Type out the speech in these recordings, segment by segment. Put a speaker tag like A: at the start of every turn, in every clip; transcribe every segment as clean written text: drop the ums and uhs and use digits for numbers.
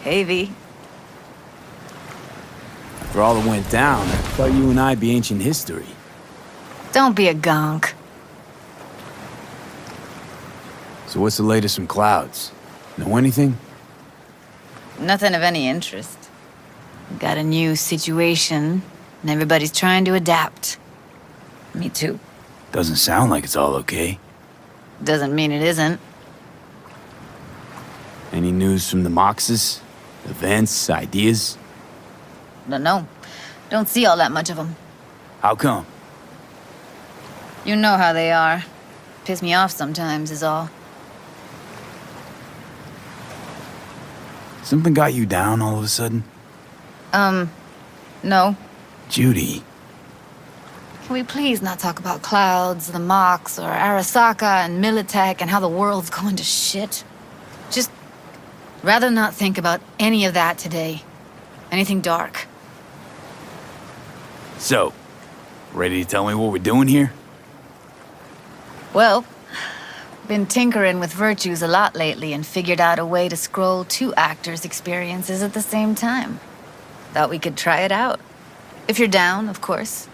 A: Hey, V.
B: After all that went down, I thought you and I'd be ancient history.
A: Don't be a gonk.
B: So what's the latest from Clouds? Know anything?
A: Nothing of any interest. Got a new situation, and everybody's trying to adapt. Me too.
B: Doesn't sound like it's all okay.
A: Doesn't mean it isn't.
B: Any news from the Moxes? Events, ideas?
A: No. Don't see all that much of them.
B: How come?
A: You know how they are. Piss me off sometimes is all.
B: Something got you down all of a sudden?
A: No.
B: Judy.
A: Can we please not talk about Clouds, the Mox, or Arasaka and Militech and how the world's going to shit? Just rather not think about any of that today. Anything dark.
B: So, ready to tell me what we're doing here?
A: Well, been tinkering with virtues a lot lately and figured out a way to scroll two actors' experiences at the same time. Thought we could try it out. If you're down, of course.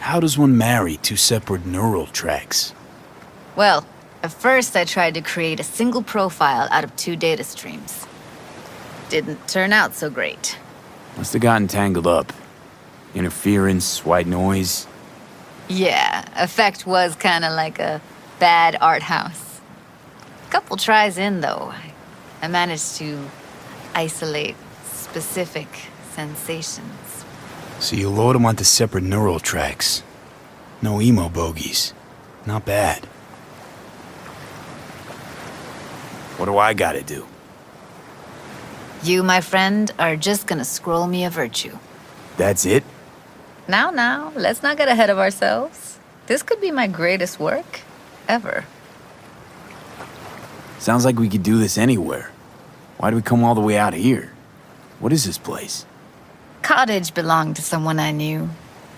B: How does one marry two separate neural tracks?
A: Well, at first I tried to create a single profile out of two data streams. Didn't turn out so great.
B: Must have gotten tangled up. Interference, white noise.
A: Yeah, effect was kinda like a bad art house. Couple tries in, though, I managed to isolate specific sensations.
B: So you load them onto separate neural tracks. No emo bogies. Not bad. What do I gotta do?
A: You, my friend, are just gonna scroll me a virtue.
B: That's it?
A: Now, let's not get ahead of ourselves. This could be my greatest work ever.
B: Sounds like we could do this anywhere. Why'd we come all the way out here? What is this place?
A: Cottage belonged to someone I knew.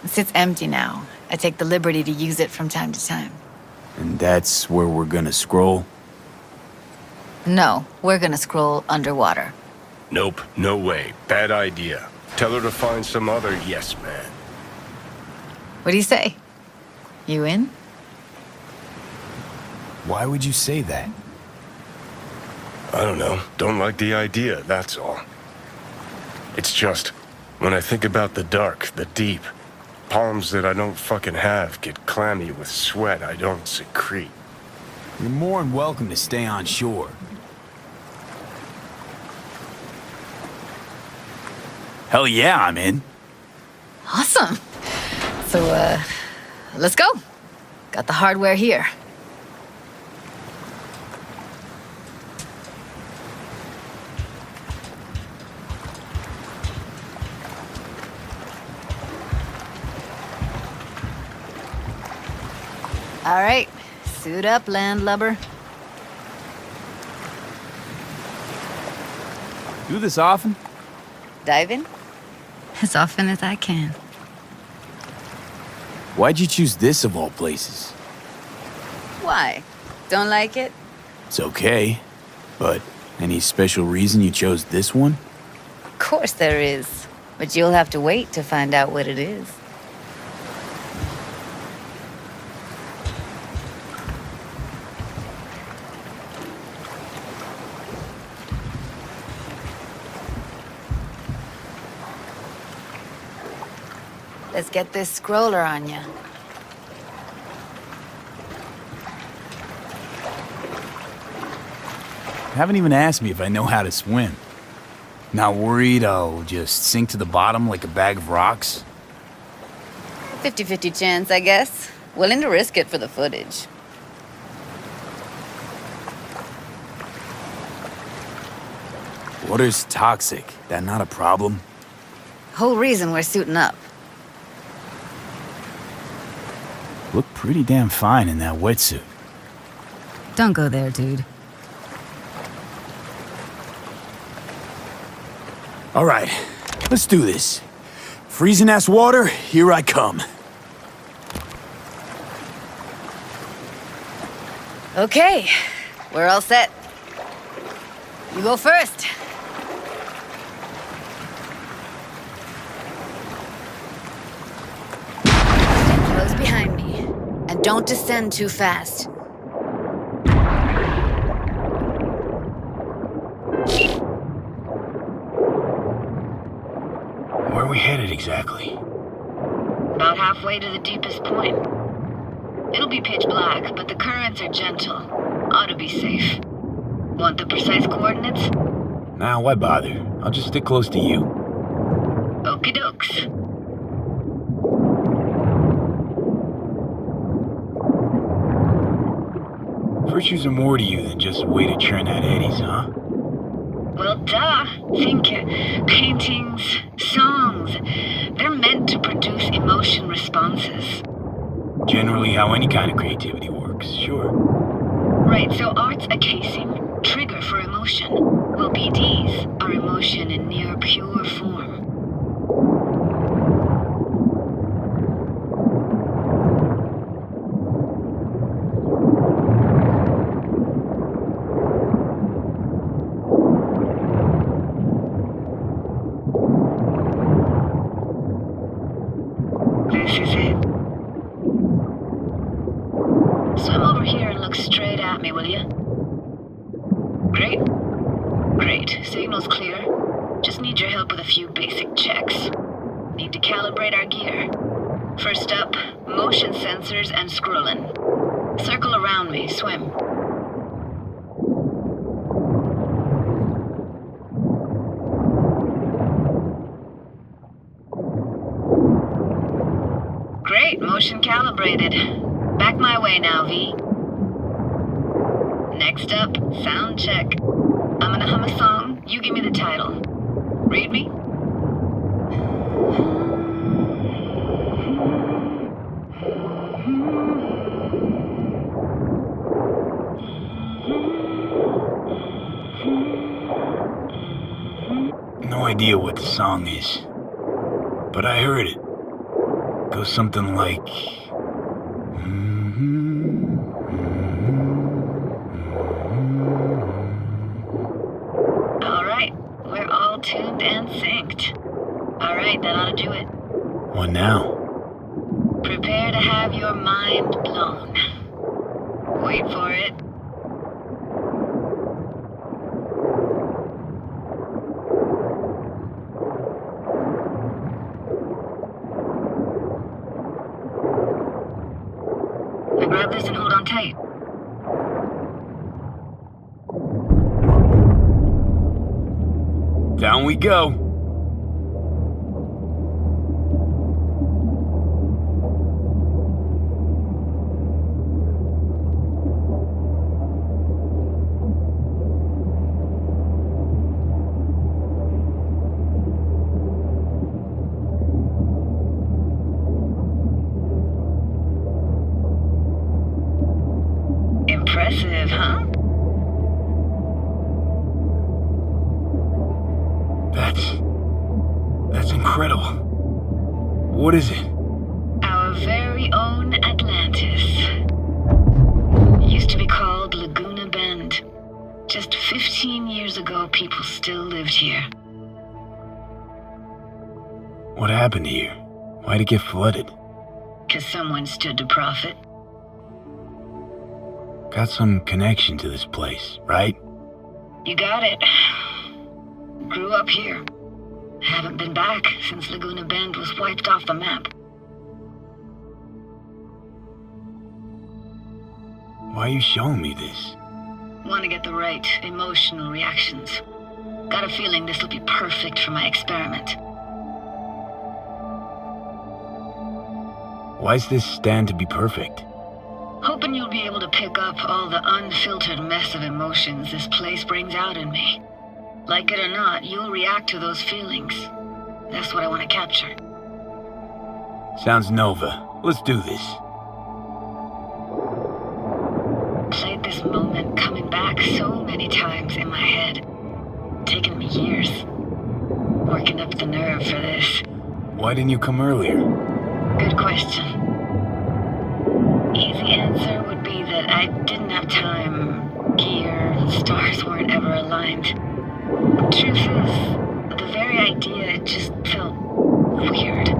A: It sits empty now. I take the liberty to use it from time to time.
B: And that's where we're gonna scroll?
A: No, we're gonna scroll underwater.
C: Nope, no way. Bad idea. Tell her to find some other yes man.
A: What do you say? You in?
B: Why would you say that?
C: I don't know. Don't like the idea, that's all. It's just, when I think about the dark, the deep, palms that I don't fucking have get clammy with sweat I don't secrete.
B: You're more than welcome to stay on shore. Hell yeah, I'm in.
A: Awesome. So, let's go. Got the hardware here. All right, suit up, landlubber.
B: Do this often?
A: Dive in? As often as I can.
B: Why'd you choose this of all places?
A: Why? Don't like it?
B: It's okay, but any special reason you chose this one?
A: Of course there is. But you'll have to wait to find out what it is. Let's get this scroller on ya.
B: Haven't even asked me if I know how to swim. Not worried I'll just sink to the bottom like a bag of rocks?
A: 50-50 chance, I guess. Willing to risk it for the footage.
B: Water's toxic. That not a problem?
A: Whole reason we're suiting up.
B: Look pretty damn fine in that wetsuit.
A: Don't go there, dude.
B: All right, let's do this. Freezing-ass water, here I come.
A: Okay, we're all set. You go first. Stand close behind me, and don't descend too fast.
B: Where are we headed exactly?
A: About halfway to the deepest point. It'll be pitch black, but the currents are gentle. Ought to be safe. Want the precise coordinates?
B: Nah, why bother? I'll just stick close to you.
A: Okie dokes.
B: Virtues are more to you than just a way to churn out eddies, huh?
A: Well, duh. Think paintings, songs. They're meant to produce emotion responses.
B: Generally how any kind of creativity works, sure.
A: Right, so art's a casing, trigger for emotion. Well, BDs are emotion in near pure form. This is it. Swim over here and look straight at me, will you? Great. Great. Signal's clear. Just need your help with a few basic checks. Need to calibrate our gear. First up, motion sensors and scrolling. Circle around me, swim. Great, motion calibrated. Back my way now, V. Next up, sound check. I'm gonna hum a song, you give me the title. Read me?
B: No idea what the song is, but I heard it. Goes something like...
A: All right, we're all tuned and synced. All right, that ought to do it.
B: What now?
A: Prepare to have your mind blown. Wait for it. Now grab this and hold on tight.
B: Down we go.
A: Impressive, huh?
B: That's incredible. What is it?
A: Our very very own Atlantis. Used to be called Laguna Bend. Just 15 years ago, people still lived here.
B: What happened here? Why'd it get flooded?
A: 'Cause someone stood to profit.
B: Got some connection to this place, right?
A: You got it. Grew up here. Haven't been back since Laguna Bend was wiped off the map.
B: Why are you showing me this?
A: Want to get the right emotional reactions. Got a feeling this will be perfect for my experiment.
B: Why's this stand to be perfect?
A: Hoping you'll be able to pick up all the unfiltered mess of emotions this place brings out in me. Like it or not, you'll react to those feelings. That's what I want to capture.
B: Sounds Nova. Let's do this.
A: Played this moment coming back so many times in my head. Taken me years. Working up the nerve for this.
B: Why didn't you come earlier?
A: Good question. Easy answer would be that I didn't have time. Gear, stars weren't ever aligned. Truth is, the very idea just felt weird.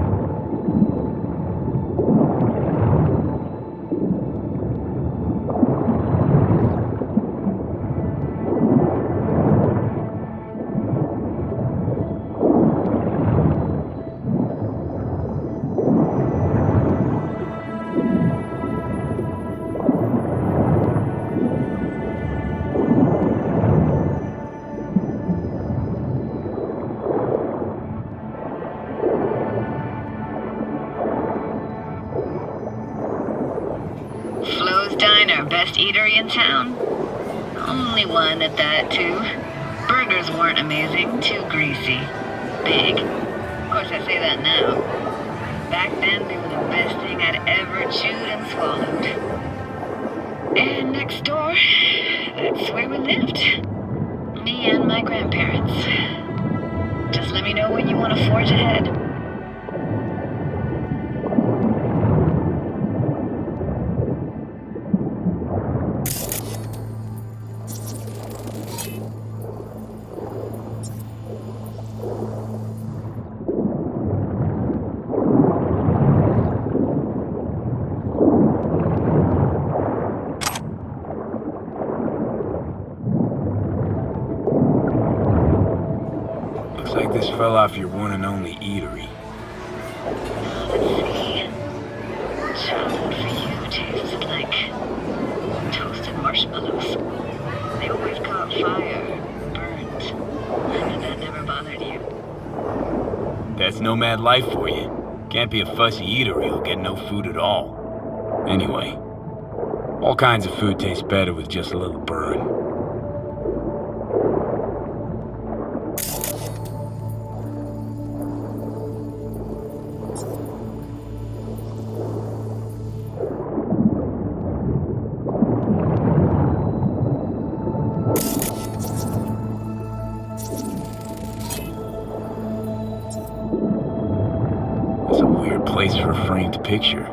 A: Flo's Diner, best eatery in town? Only one at that, too. Burgers weren't amazing, too greasy. Big. Of course, I say that now. Back then, they were the best thing I'd ever chewed and swallowed. And next door, that's where we lived. Me and my grandparents. Just let me know when you want to forge ahead.
B: Looks like this fell off your one and only eatery.
A: Let's see. Childhood for you tasted like toasted marshmallows. They always caught fire, burned. I know that never bothered you.
B: That's nomad life for you. Can't be a fussy eater who'll get no food at all. Anyway, all kinds of food taste better with just a little burn. It's a weird place for a framed picture.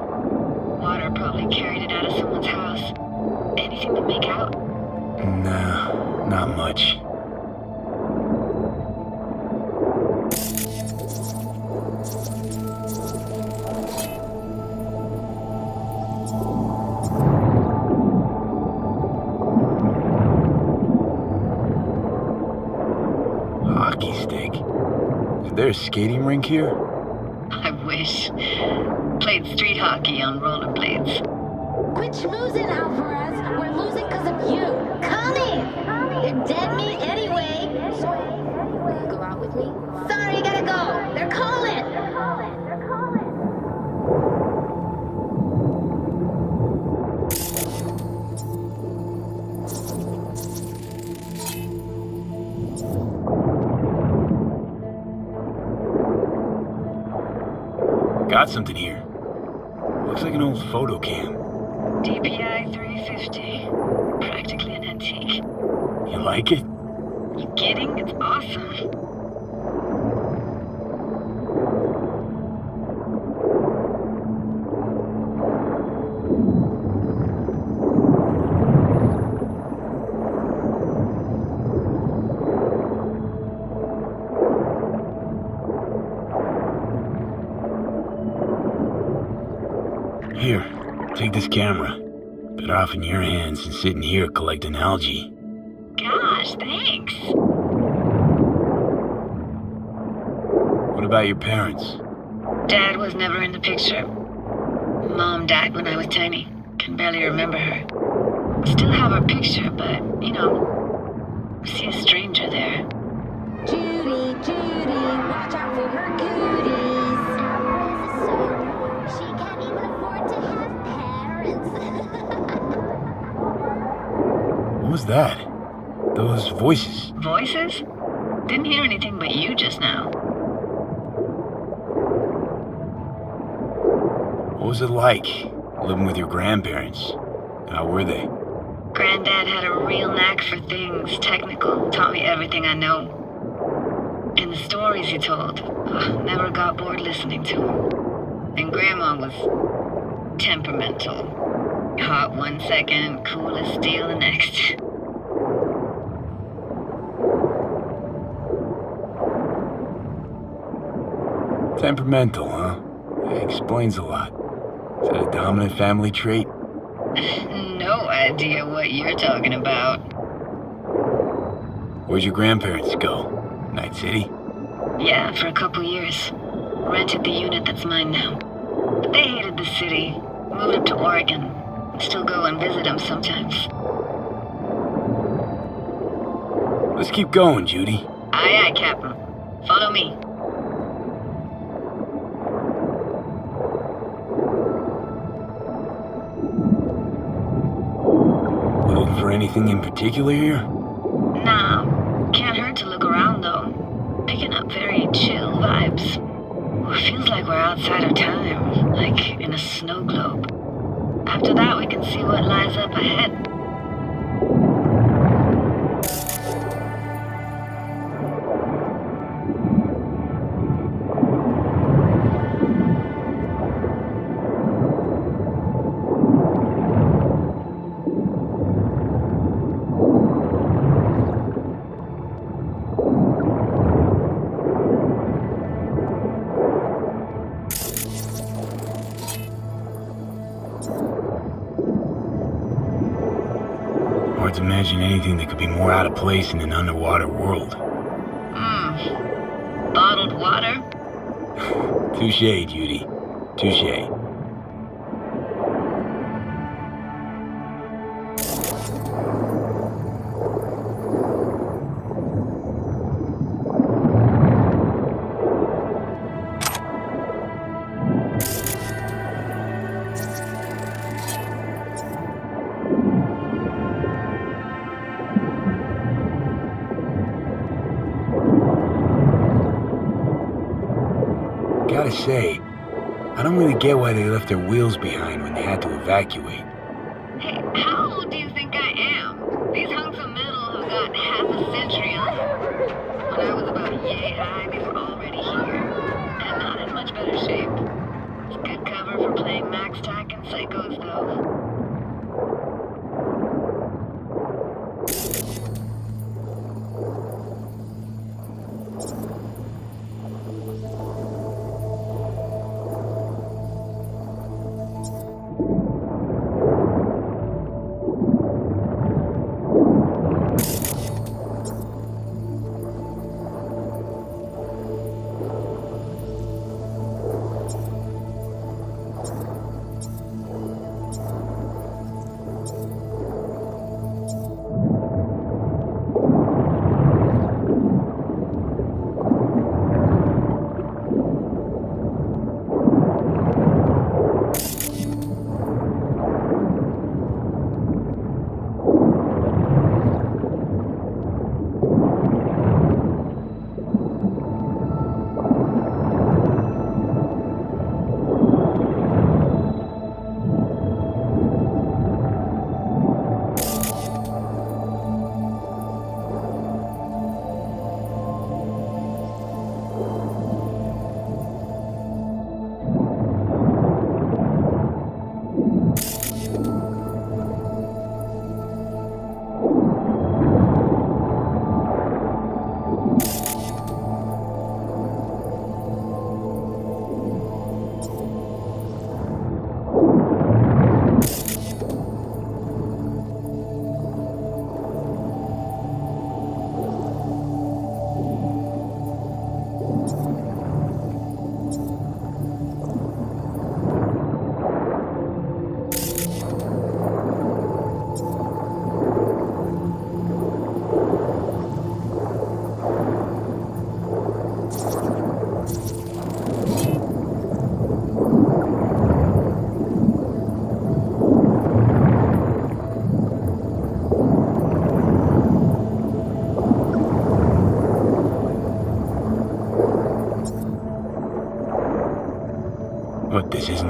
A: Water probably carried it out of someone's house. Anything to make out?
B: Nah, not much. Hockey stick. Is there a skating rink here?
A: I wish. Played street hockey on rollerblades.
D: Quit schmoozing, Alvarez. We're losing because of you. Come in. They're dead meat anyway. Will you go out with me? Sorry, you gotta go. They're calling.
B: Got something here. Looks like an old photo cam.
A: DPI 350. Practically an antique.
B: You like it?
A: You kidding? It's awesome.
B: Here, take this camera. Better off in your hands than sitting here collecting algae.
A: Gosh, thanks.
B: What about your parents?
A: Dad was never in the picture. Mom died when I was tiny. Can barely remember her. Still have her picture, but, see a stranger there.
D: Judy, watch out for her goodies. Alice is so poor, she can't even afford to have parents.
B: What was that? Those voices.
A: Voices? Didn't hear anything but you just now.
B: What was it like, living with your grandparents? How were they?
A: Granddad had a real knack for things technical, taught me everything I know. And the stories he told, never got bored listening to them. And Grandma was temperamental. Hot one second, cool as steel the next.
B: Temperamental, huh? That explains a lot. Is that a dominant family trait?
A: No idea what you're talking about.
B: Where'd your grandparents go? Night City?
A: Yeah, for a couple years. Rented the unit that's mine now. But they hated the city. Moved up to Oregon. Still go and visit them sometimes.
B: Let's keep going, Judy.
A: Aye, aye, Captain. Follow me.
B: Looking for anything in particular here?
A: Nah, can't hurt to look around though. Picking up very chill vibes. Feels like we're outside of time, like in a snow globe. After that, we can see what lies up ahead.
B: Hard to imagine anything that could be more out of place in an underwater world.
A: Bottled water?
B: Touché, Judy. Touché. Gotta say, I don't really get why they left their wheels behind when they had to evacuate.
A: Hey, how old do you think I am? These hunks of metal have got half a century on them. When I was about yay high, they were already here. And not in much better shape. It's good cover for playing Max Tack and Psychos, though.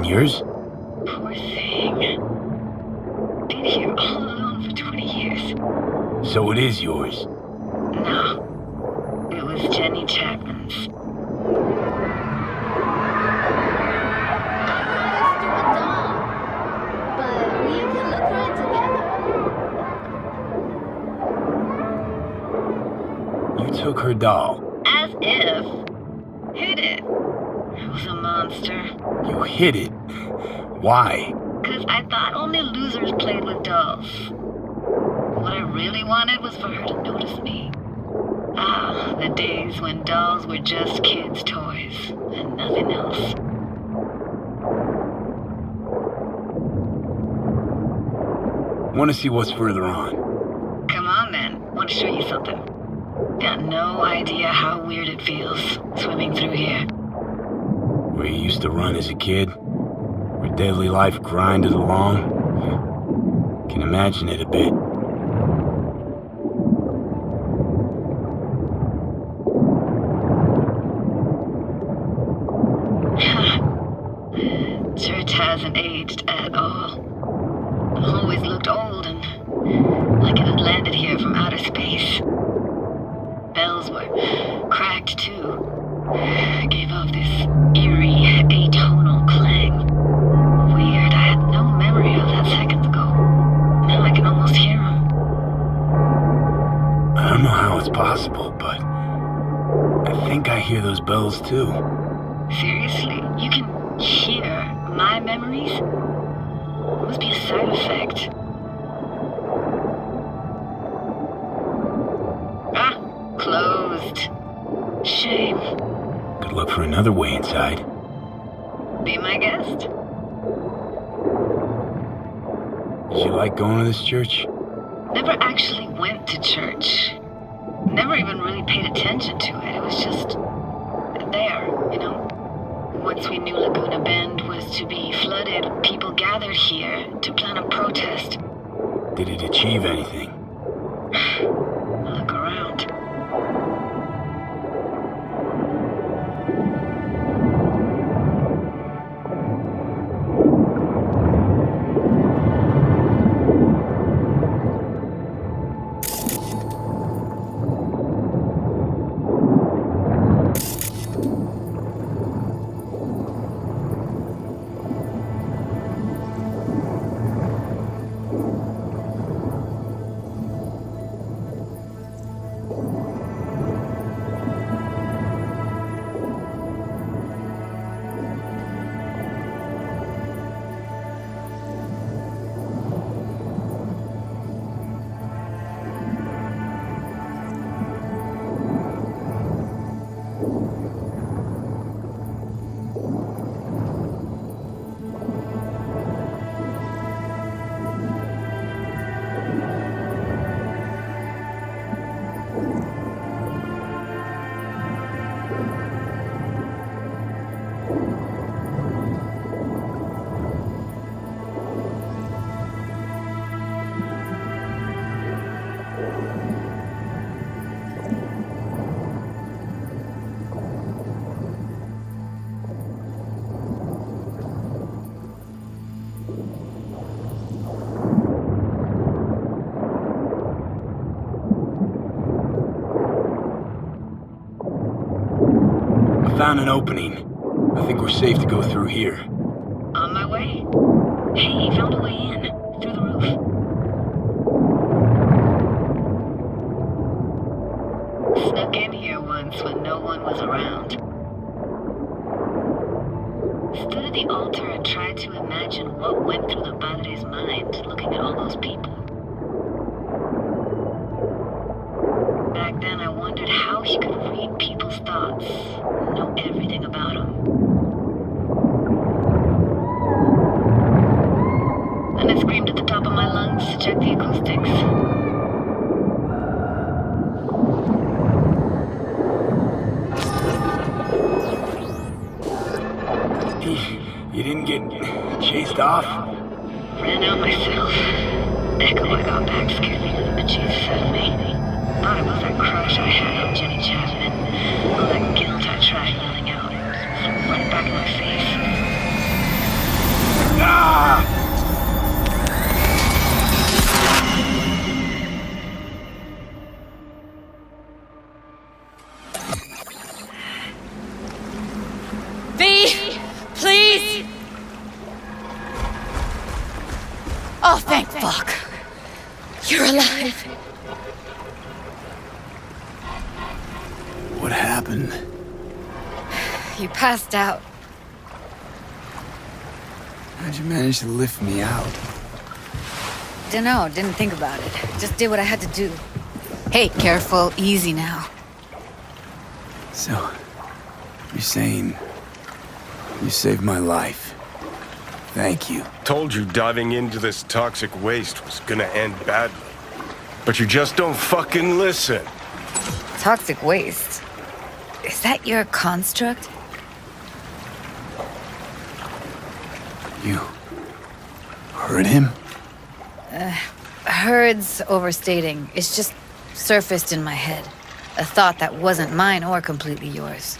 B: yours?
E: Poor thing. Been here all alone for 20 years.
B: So it is yours.
E: No. It was Jenny Chapman's.
D: Stupid doll. But we can look for it together.
B: You took her doll.
E: As if. Hid it. It was a monster.
B: You hid it. Why?
E: 'Cause I thought only losers played with dolls. What I really wanted was for her to notice me. Ah, the days when dolls were just kids' toys and nothing else.
B: Want to see what's further on?
E: Come on then, want to show you something. Got no idea how weird it feels swimming through here.
B: Where you used to run as a kid? Where daily life grinded along? Can imagine it a bit.
E: Church hasn't aged at all. Always looked old and like it had landed here from outer space. Bells were cracked too. Gave off this eerie, atonal clang. Weird, I had no memory of that seconds ago. Now I can almost hear them.
B: I don't know how it's possible, but I think I hear those bells too.
E: Seriously, you can hear my memories? It must be a side effect. Ah, closed. Shame.
B: Could look for another way inside.
E: Be my guest.
B: Did you like going to this church?
E: Never actually went to church. Never even really paid attention to it. It was just there, you know? Once we knew Laguna Bend was to be flooded, people gathered here to plan a protest.
B: Did it achieve anything?
E: Look around.
B: Found an opening. I think we're safe to go through here.
E: On my way. Hey, found a way in. Through the roof. Snuck in here once when no one was around. Stood at the altar and tried to imagine what went through the padre's mind looking at all those people. Back then I wondered how he could read people's thoughts, know everything about them. And I screamed at the top of my lungs to check the acoustics.
B: You didn't get chased off?
E: Ran out myself. Echo I got back scared me to the bejesus out of me. Thought it was that crush I had on Jenny Chapman. All that guilt I tried yelling out. It flew right back in my face.
A: V, please. Oh, thank fuck. You're alive.
B: What happened?
A: You passed out.
B: How'd you manage to lift me out?
A: Dunno, didn't think about it. Just did what I had to do. Hey, careful, easy now.
B: So, you're saying you saved my life. Thank you.
C: Told you diving into this toxic waste was gonna end badly. But you just don't fucking listen.
A: Toxic waste. Is that your construct?
B: You heard him?
A: Heard's overstating. It's just surfaced in my head. A thought that wasn't mine or completely yours.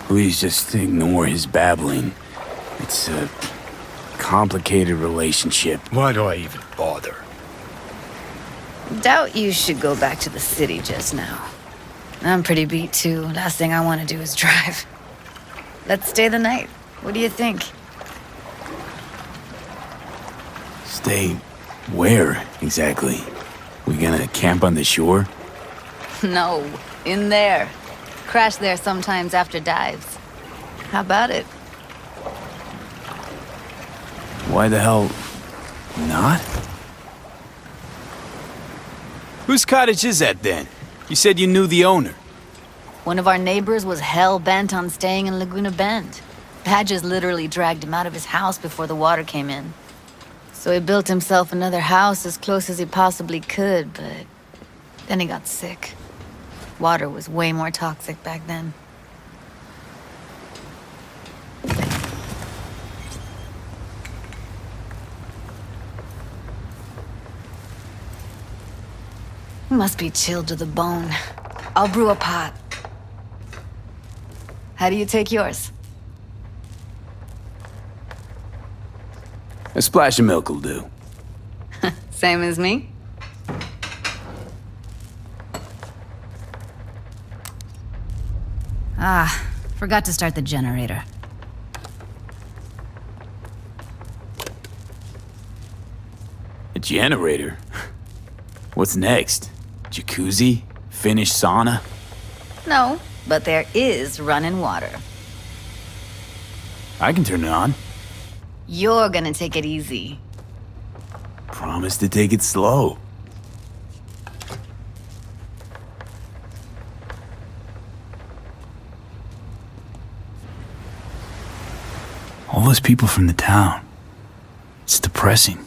B: Please just ignore his babbling. It's a complicated relationship.
C: Why do I even bother?
A: Doubt you should go back to the city just now. I'm pretty beat too. Last thing I want to do is drive. Let's stay the night. What do you think?
B: Stay where, exactly? We gonna camp on the shore?
A: No, in there. Crash there sometimes after dives. How about it?
B: Why the hell not? Whose cottage is that then? You said you knew the owner.
A: One of our neighbors was hell-bent on staying in Laguna Bend. Badges literally dragged him out of his house before the water came in. So he built himself another house as close as he possibly could, but then he got sick. Water was way more toxic back then. Must be chilled to the bone. I'll brew a pot. How do you take yours?
B: A splash of milk will do.
A: Same as me? Ah, forgot to start the generator.
B: A generator? What's next? Jacuzzi? Finnish sauna?
A: No, but there is running water.
B: I can turn it on.
A: You're gonna take it easy.
B: Promise to take it slow. All those people from the town. It's depressing.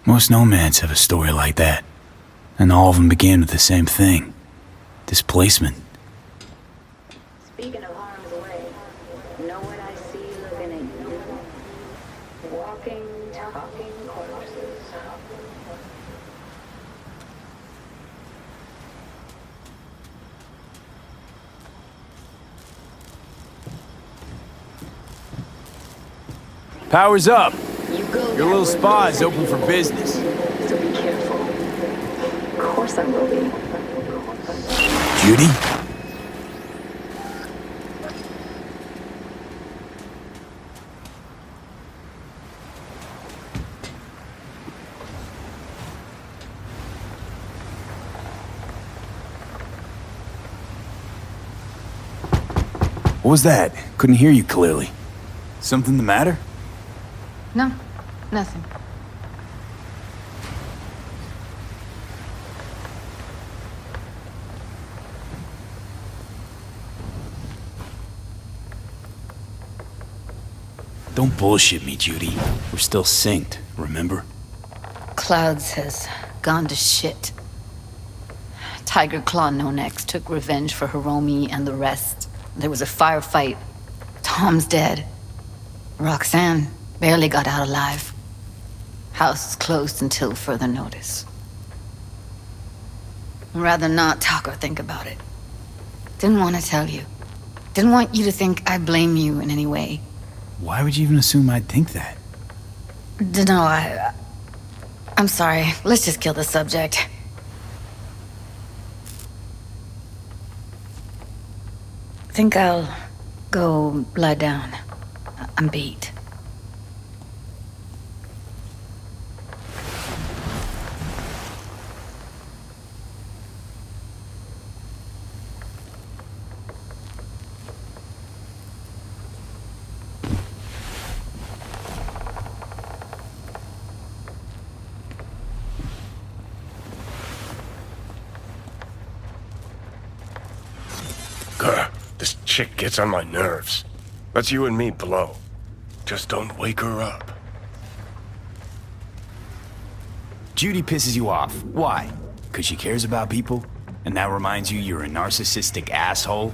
B: Most nomads have a story like that. And all of them begin with the same thing. Displacement.
D: Speaking of harm's way, know what I see looking at you? Walking, talking corpses.
B: Power's up.
D: You go
B: Your little spa is open for business.
D: So be careful. Of course I will be.
B: Judy? What was that? Couldn't hear you clearly. Something the matter?
A: No, nothing.
B: Don't bullshit me, Judy. We're still synced, remember?
A: Clouds has gone to shit. Tiger Claw No Next took revenge for Hiromi and the rest. There was a firefight. Tom's dead. Roxanne barely got out alive. House is closed until further notice. I'd rather not talk or think about it. Didn't want to tell you. Didn't want you to think I blame you in any way.
B: Why would you even assume I'd think that?
A: Dunno, I'm sorry. Let's just kill the subject. Think I'll go lie down. I'm beat.
C: Grr, this chick gets on my nerves. Let's you and me blow. Just don't wake her up.
B: Judy pisses you off. Why? Because she cares about people? And that reminds you you're a narcissistic asshole?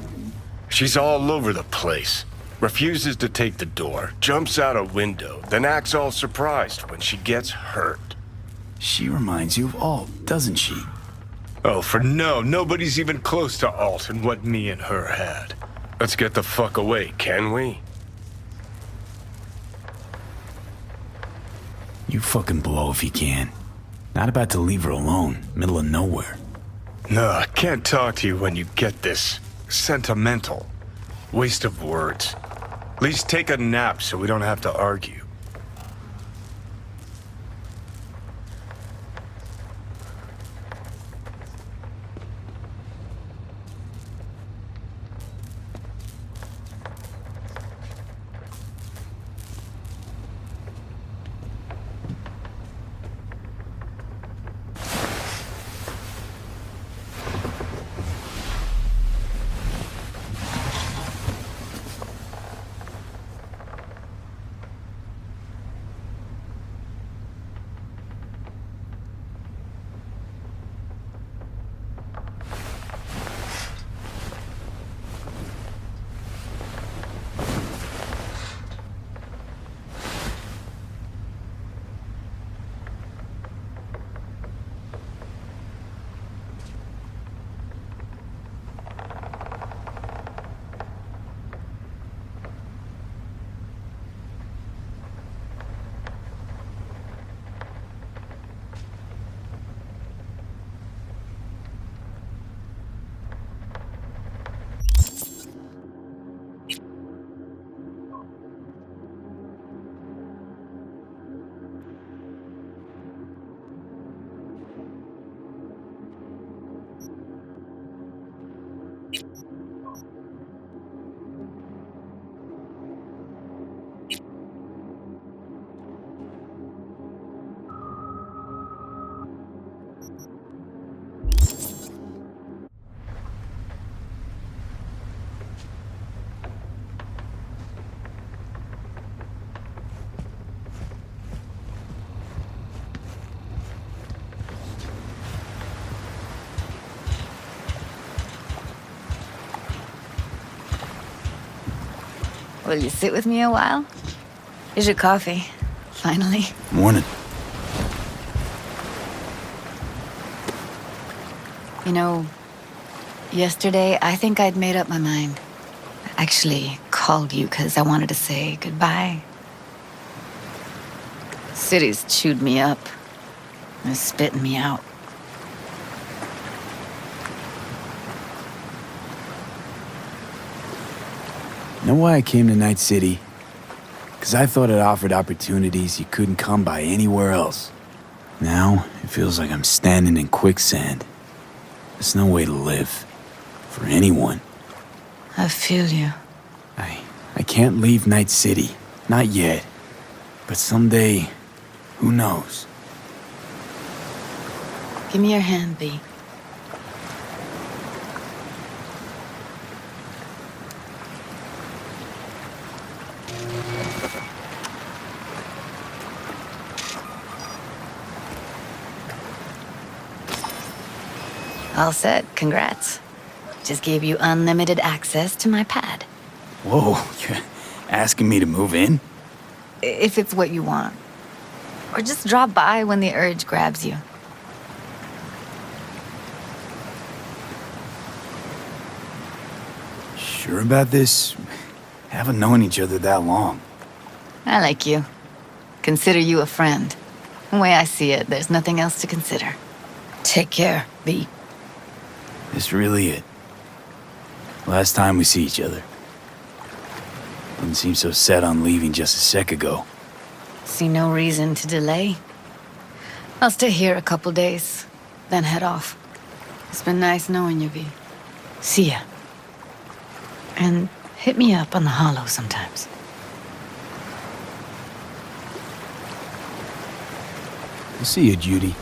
C: She's all over the place. Refuses to take the door, jumps out a window, then acts all surprised when she gets hurt.
B: She reminds you of Alt, doesn't she?
C: Oh, for no, nobody's even close to Alt and what me and her had. Let's get the fuck away, can we?
B: You fucking blow if you can. Not about to leave her alone, middle of nowhere.
C: No, I can't talk to you when you get this sentimental. Waste of words. At least take a nap so we don't have to argue.
A: Will you sit with me a while? Here's your coffee. Finally.
B: Morning.
A: You know, yesterday I think I'd made up my mind. I actually called you because I wanted to say goodbye. City's chewed me up. They're spitting me out.
B: Know why I came to Night City? Because I thought it offered opportunities you couldn't come by anywhere else. Now, it feels like I'm standing in quicksand. There's no way to live. For anyone.
A: I feel you.
B: I can't leave Night City. Not yet. But someday, who knows?
A: Give me your hand, B. All set. Congrats. Just gave you unlimited access to my pad.
B: Whoa, you're asking me to move in?
A: If it's what you want. Or just drop by when the urge grabs you.
B: Sure about this? Haven't known each other that long.
A: I like you. Consider you a friend. The way I see it, there's nothing else to consider. Take care, V.
B: This really it. Last time we see each other. Didn't seem so set on leaving just a sec ago.
A: See no reason to delay. I'll stay here a couple days, then head off. It's been nice knowing you, V. See ya. And hit me up on the holo sometimes.
B: We'll see you, Judy.